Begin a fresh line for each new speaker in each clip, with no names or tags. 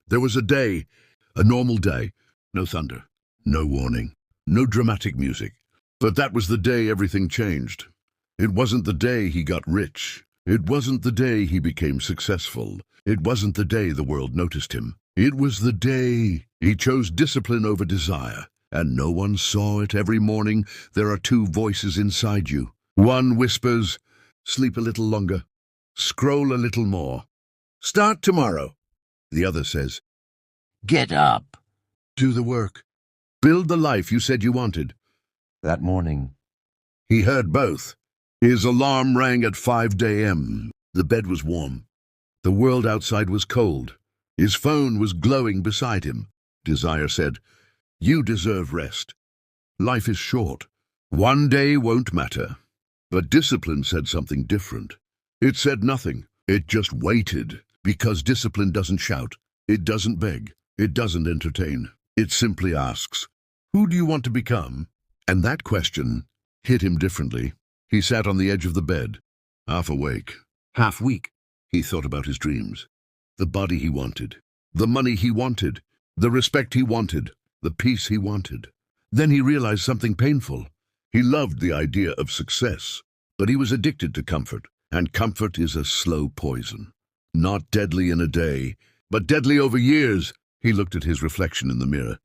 There was a normal day, no thunder, no warning, no dramatic music. But that was the day everything changed. It wasn't the day he got rich. It wasn't the day he became successful. It wasn't the day the world noticed him. It was the day he chose discipline over desire. And no one saw it. Every morning there are two voices inside you. One whispers, sleep a little longer, scroll a little more, start tomorrow. The other says,
Get up.
do the work, build the life you said you wanted.
That morning,
He heard both. His alarm rang at 5 a.m. The bed was warm. The world outside was cold. His phone was glowing beside him. Desire said, you deserve rest. Life is short. One day won't matter. But discipline said something different. It said nothing. It just waited, because discipline doesn't shout. It doesn't beg. It doesn't entertain. It simply asks, who do you want to become? And that question hit him differently. He sat on the edge of the bed, half awake, half weak. He thought about his dreams, the body he wanted, the money he wanted, the respect he wanted, the peace he wanted. Then he realized something painful. He loved the idea of success, but he was addicted to comfort, and comfort is a slow poison. Not deadly in a day, but deadly over years. He looked at his reflection in the mirror.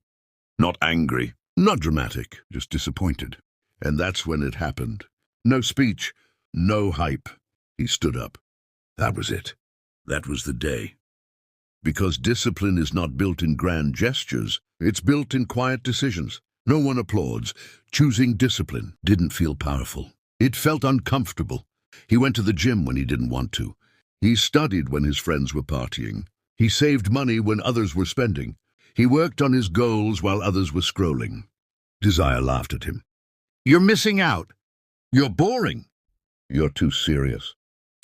Not angry, not dramatic, just disappointed. And that's when it happened. No speech, no hype. He stood up. That was it. That was the day. Because discipline is not built in grand gestures, it's built in quiet decisions. No one applauds. Choosing discipline didn't feel powerful. It felt uncomfortable. He went to the gym when he didn't want to. He studied when his friends were partying. He saved money when others were spending. He worked on his goals while others were scrolling. Desire laughed at him. You're missing out. You're boring. You're too serious.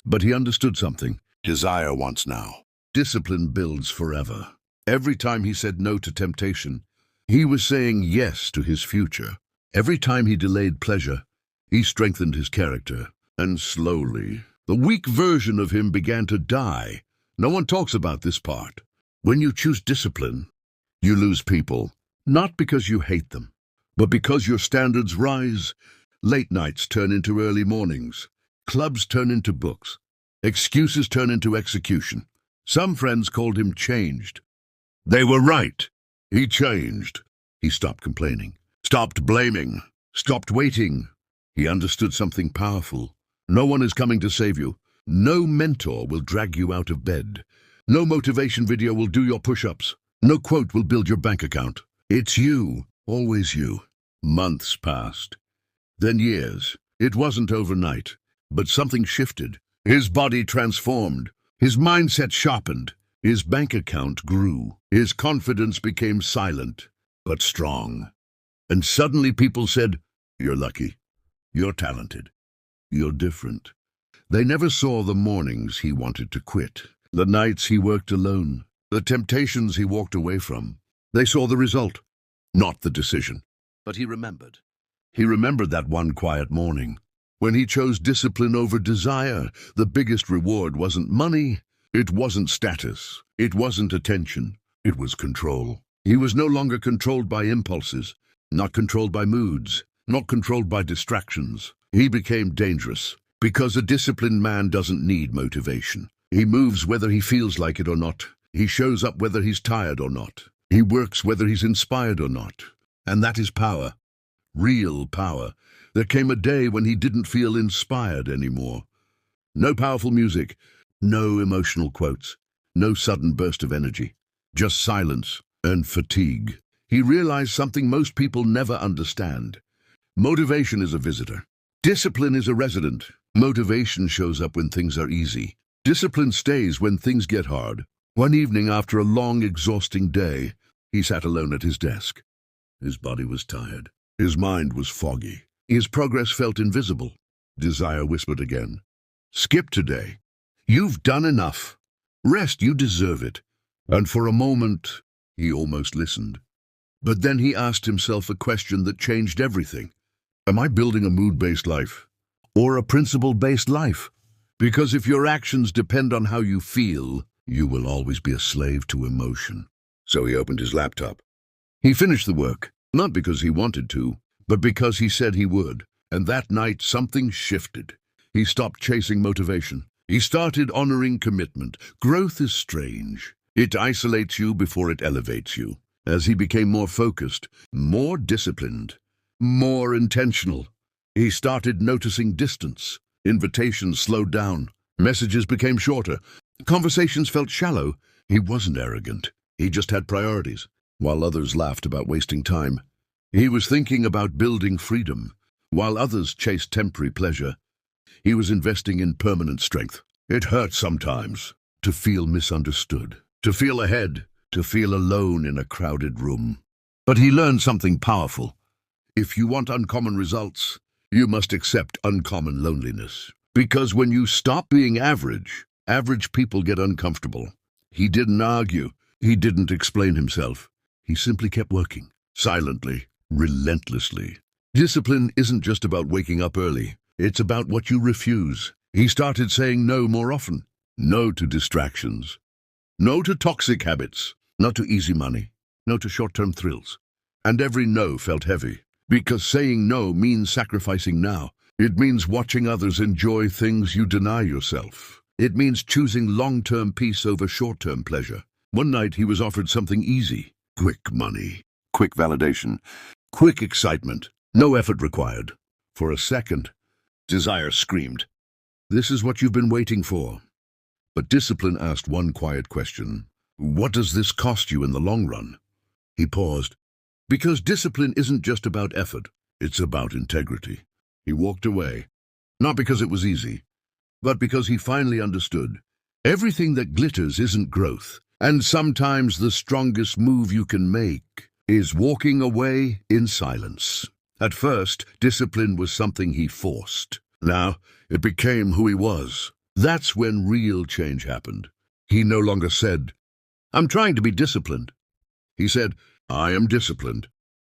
But he understood something. Desire wants now. Discipline builds forever. Every time he said no to temptation, he was saying yes to his future. Every time he delayed pleasure, he strengthened his character. And slowly, the weak version of him began to die. No one talks about this part. When you choose discipline, you lose people, not because you hate them, but because your standards rise. Late nights turn into early mornings. Clubs turn into books. Excuses turn into execution. Some friends called him changed. They were right. He changed. He stopped complaining, stopped blaming, stopped waiting. He understood something powerful. No one is coming to save you. No mentor will drag you out of bed. No motivation video will do your push-ups. No quote will build your bank account. It's you, always you. Months passed. Then years. It wasn't overnight, but something shifted. His body transformed. His mindset sharpened. His bank account grew. His confidence became silent, but strong. And suddenly people said, you're lucky. You're talented. You're different. They never saw the mornings he wanted to quit, the nights he worked alone, the temptations he walked away from. They saw the result, not the decision. But he remembered. He remembered that one quiet morning, when he chose discipline over desire. The biggest reward wasn't money, it wasn't status, it wasn't attention, it was control. He was no longer controlled by impulses, not controlled by moods, not controlled by distractions. He became dangerous, because a disciplined man doesn't need motivation. He moves whether he feels like it or not. He shows up whether he's tired or not. He works whether he's inspired or not. And that is power. Real power. There came a day when he didn't feel inspired anymore. No powerful music, no emotional quotes, no sudden burst of energy, just silence and fatigue. He realized something most people never understand. Motivation is a visitor. Discipline is a resident. Motivation shows up when things are easy. Discipline stays when things get hard. One evening after a long, exhausting day, he sat alone at his desk. His body was tired. His mind was foggy. His progress felt invisible. Desire whispered again. Skip today. You've done enough. Rest, you deserve it. And for a moment, he almost listened. But then he asked himself a question that changed everything. Am I building a mood-based life? Or a principle-based life? Because if your actions depend on how you feel, You will always be a slave to emotion. So he opened his laptop. He finished the work, not because he wanted to, but because he said he would. And that night, something shifted. He stopped chasing motivation. He started honoring commitment. Growth is strange. It isolates you before it elevates you. As he became more focused, more disciplined, more intentional, he started noticing distance. Invitations slowed down. Messages became shorter. Conversations felt shallow. He wasn't arrogant. He just had priorities. While others laughed about wasting time, he was thinking about building freedom. While others chased temporary pleasure, he was investing in permanent strength. It hurt sometimes to feel misunderstood, to feel ahead, to feel alone in a crowded room. But he learned something powerful. If you want uncommon results, you must accept uncommon loneliness. Because when you stop being average, average people get uncomfortable. He didn't argue. He didn't explain himself. He simply kept working, silently, relentlessly. Discipline isn't just about waking up early. It's about what you refuse. He started saying no more often. No to distractions. No to toxic habits. No to easy money. No to short-term thrills. And every no felt heavy. Because saying no means sacrificing now. It means watching others enjoy things you deny yourself. It means choosing long-term peace over short-term pleasure. One night he was offered something easy. Quick money. Quick validation. Quick excitement. No effort required. For a second, desire screamed, "This is what you've been waiting for." But discipline asked one quiet question. What does this cost you in the long run? He paused. Because discipline isn't just about effort, it's about integrity. He walked away, not because it was easy, but because he finally understood. Everything that glitters isn't growth, and sometimes the strongest move you can make is walking away in silence. At first, discipline was something he forced. Now, it became who he was. That's when real change happened. He no longer said, "I'm trying to be disciplined." He said, "I am disciplined."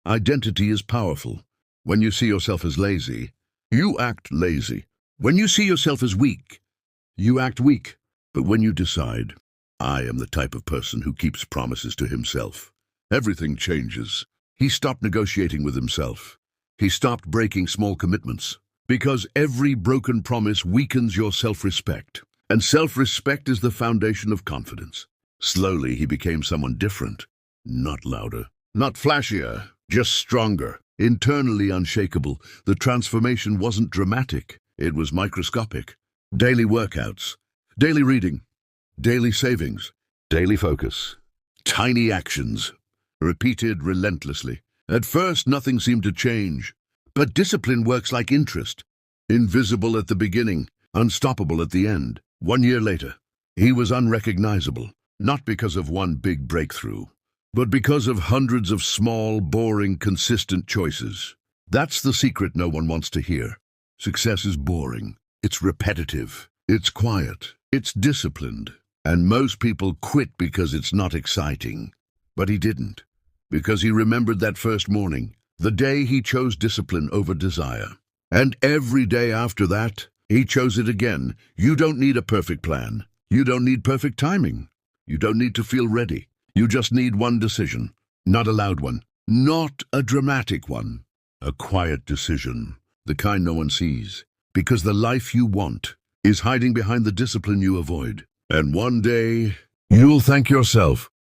Identity is powerful. When you see yourself as lazy, you act lazy. When you see yourself as weak, you act weak. But when you decide, "I am the type of person who keeps promises to himself," everything changes. He stopped negotiating with himself. He stopped breaking small commitments. Because every broken promise weakens your self-respect. And self-respect is the foundation of confidence. Slowly, he became someone different. Not louder, not flashier, just stronger. Internally unshakable. The transformation wasn't dramatic. It was microscopic. Daily workouts, daily reading, daily savings, daily focus. Tiny actions, repeated relentlessly. At first, nothing seemed to change. But discipline works like interest. Invisible at the beginning, unstoppable at the end. 1 year later, he was unrecognizable. Not because of one big breakthrough, but because of hundreds of small, boring, consistent choices. That's the secret no one wants to hear. Success is boring. It's repetitive. It's quiet. It's disciplined. And most people quit because it's not exciting. But he didn't. Because he remembered that first morning, the day he chose discipline over desire. And every day after that, he chose it again. You don't need a perfect plan. You don't need perfect timing. You don't need to feel ready. You just need one decision. Not a loud one. Not a dramatic one. A quiet decision. The kind no one sees. Because the life you want is hiding behind the discipline you avoid. And one day, you'll thank yourself